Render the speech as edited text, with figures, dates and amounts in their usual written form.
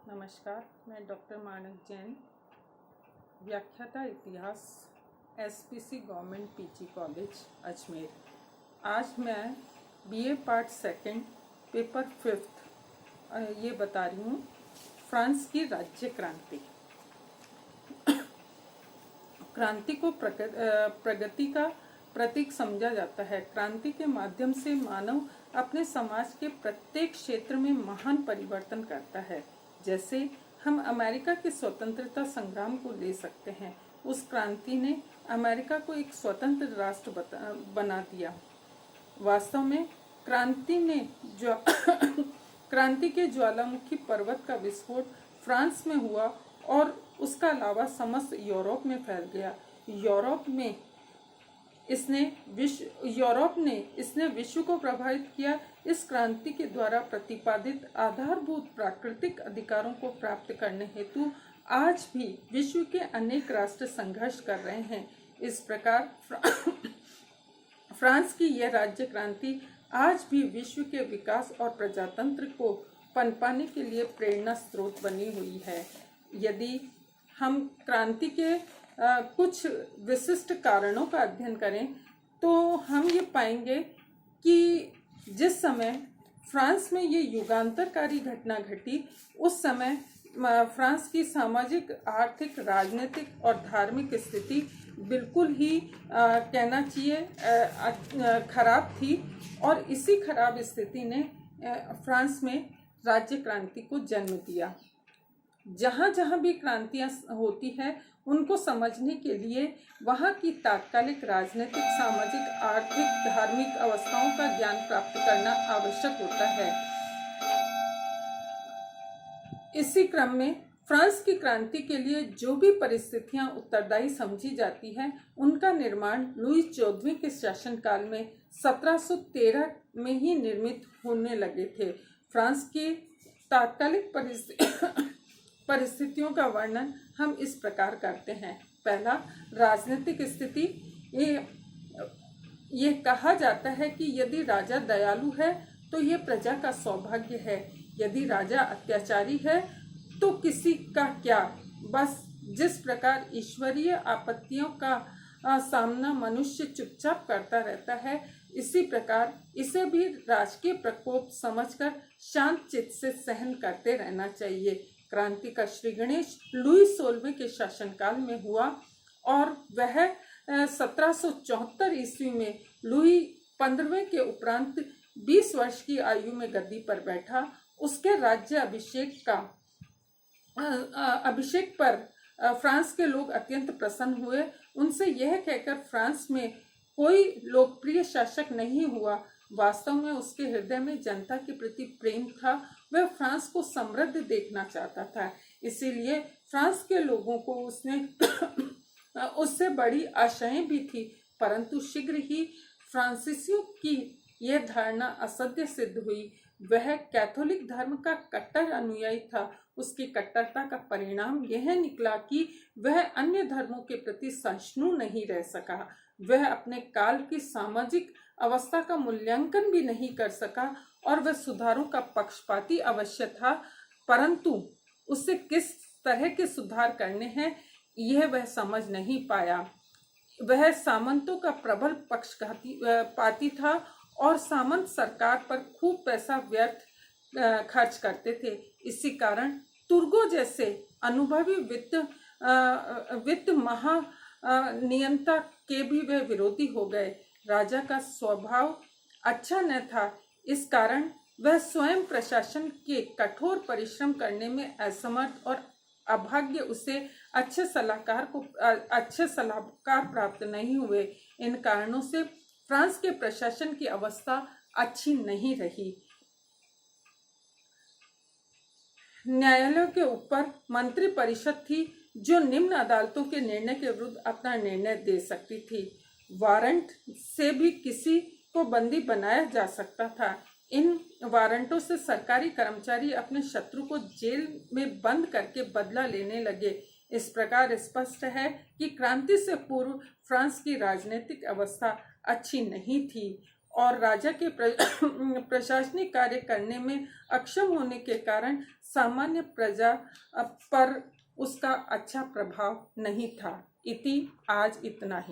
नमस्कार, मैं डॉक्टर मानक जैन, व्याख्याता इतिहास, SPC government PG college Ajmer. आज मैं बीए पार्ट सेकंड पेपर 5 ये बता रही हूँ, फ्रांस की राज्य क्रांति। क्रांति को प्रगति का प्रतीक समझा जाता है। क्रांति के माध्यम से मानव अपने समाज के प्रत्येक क्षेत्र में महान परिवर्तन करता है। जैसे हम अमेरिका के स्वतंत्रता संग्राम को ले सकते हैं। उस क्रांति ने अमेरिका को एक स्वतंत्र राष्ट्र बना दिया। वास्तव में क्रांति के ज्वालामुखी पर्वत का विस्फोट फ्रांस में हुआ और उसका लावा समस्त यूरोप में फैल गया। यूरोप ने इसने विश्व को प्रभावित किया। इस क्रांति के द्वारा प्रतिपादित आधारभूत प्राकृतिक अधिकारों को प्राप्त करने हेतु आज भी विश्व के अनेक राष्ट्र संघर्ष कर रहे हैं। इस प्रकार फ्रांस की यह राज्य क्रांति आज भी विश्व के विकास और प्रजातंत्र को पनपाने के लिए प्रेरणा स्रोत बनी हुई है। यदि हम क्रांति के कुछ विशिष्ट कारणों का अध्ययन करें तो हम ये पाएंगे कि जिस समय फ्रांस में ये युगांतरकारी घटना घटी, उस समय फ्रांस की सामाजिक, आर्थिक, राजनीतिक और धार्मिक स्थिति बिल्कुल ही कहना चाहिए खराब थी। और इसी खराब स्थिति ने फ्रांस में राज्य क्रांति को जन्म दिया। जहाँ जहाँ भी क्रांतियाँ होती हैं, उनको समझने के लिए वहाँ की तात्कालिक राजनीतिक, सामाजिक, आर्थिक, धार्मिक अवस्थाओं का ज्ञान प्राप्त करना आवश्यक होता है। इसी क्रम में फ्रांस की क्रांति के लिए जो भी परिस्थितियां उत्तरदायी समझी जाती हैं, उनका निर्माण लुई 14वें के शासनकाल में 1713 में ही निर्मित होने लगे थे। फ्रांस की तात्कालिक परिस्थितियों का वर्णन हम इस प्रकार करते हैं। पहला, राजनीतिक स्थिति। ये कहा जाता है कि यदि राजा दयालु है तो ये प्रजा का सौभाग्य है, यदि राजा अत्याचारी है तो किसी का क्या। बस जिस प्रकार ईश्वरीय आपत्तियों का सामना मनुष्य चुपचाप करता रहता है, इसी प्रकार इसे भी राजकीय प्रकोप समझकर शांत चित्त से सहन करते रहना चाहिए। क्रांति का श्री गणेश लुई 16वें के शासनकाल में हुआ और वह 1774 ईस्वी में लुई 15वें के उपरांत 20 वर्ष की आयु में गद्दी पर बैठा। उसके राज्य अभिषेक पर फ्रांस के लोग अत्यंत प्रसन्न हुए। उनसे यह कहकर फ्रांस में कोई लोकप्रिय शासक नहीं हुआ। वास्तव में उसके हृदय में जनता के प्रति प्रेम था। वह फ्रांस को समृद्ध देखना चाहता था, इसीलिए फ्रांस के लोगों को उससे बड़ी आशाएं भी थी। परंतु शीघ्र ही फ्रांसीसियों की यह धारणा असत्य सिद्ध हुई। वह कैथोलिक धर्म का कट्टर अनुयायी था। उसकी कट्टरता का परिणाम यह निकला कि वह अन्य धर्मों के प्रति सहिष्णु नहीं रह सका। वह अपने काल की सामाजिक अवस्था का मूल्यांकन भी नहीं कर सका और वह सुधारों का पक्षपाती अवश्य था, परंतु उससे किस तरह के सुधार करने हैं यह वह समझ नहीं पाया। वह सामंतों का प्रबल पक्षपाती था और सामंत सरकार पर खूब पैसा व्यर्थ खर्च करते थे। इसी कारण तुर्गो जैसे अनुभवी वित्त महानियंता के भी वह विरोधी हो गए। राजा का स्वभाव अच्छा न था, इस कारण वह स्वयं प्रशासन के कठोर परिश्रम करने में असमर्थ और अभाग्य उसे अच्छे सलाहकार प्राप्त नहीं हुए। इन कारणों से फ्रांस के प्रशासन की अवस्था अच्छी नहीं रही। न्यायालयों के ऊपर मंत्री परिषद थी जो निम्न अदालतों के निर्णय के विरुद्ध अपना निर्णय दे सकती थी। वारंट से भी किसी को बंदी बनाया जा सकता था। इन वारंटों से सरकारी कर्मचारी अपने शत्रु को जेल में बंद करके बदला लेने लगे। इस प्रकार स्पष्ट है कि क्रांति से पूर्व फ्रांस की राजनीतिक अवस्था अच्छी नहीं थी और राजा के प्रशासनिक कार्य करने में अक्षम होने के कारण सामान्य प्रजा पर उसका अच्छा प्रभाव नहीं था। इति आज इतना ही।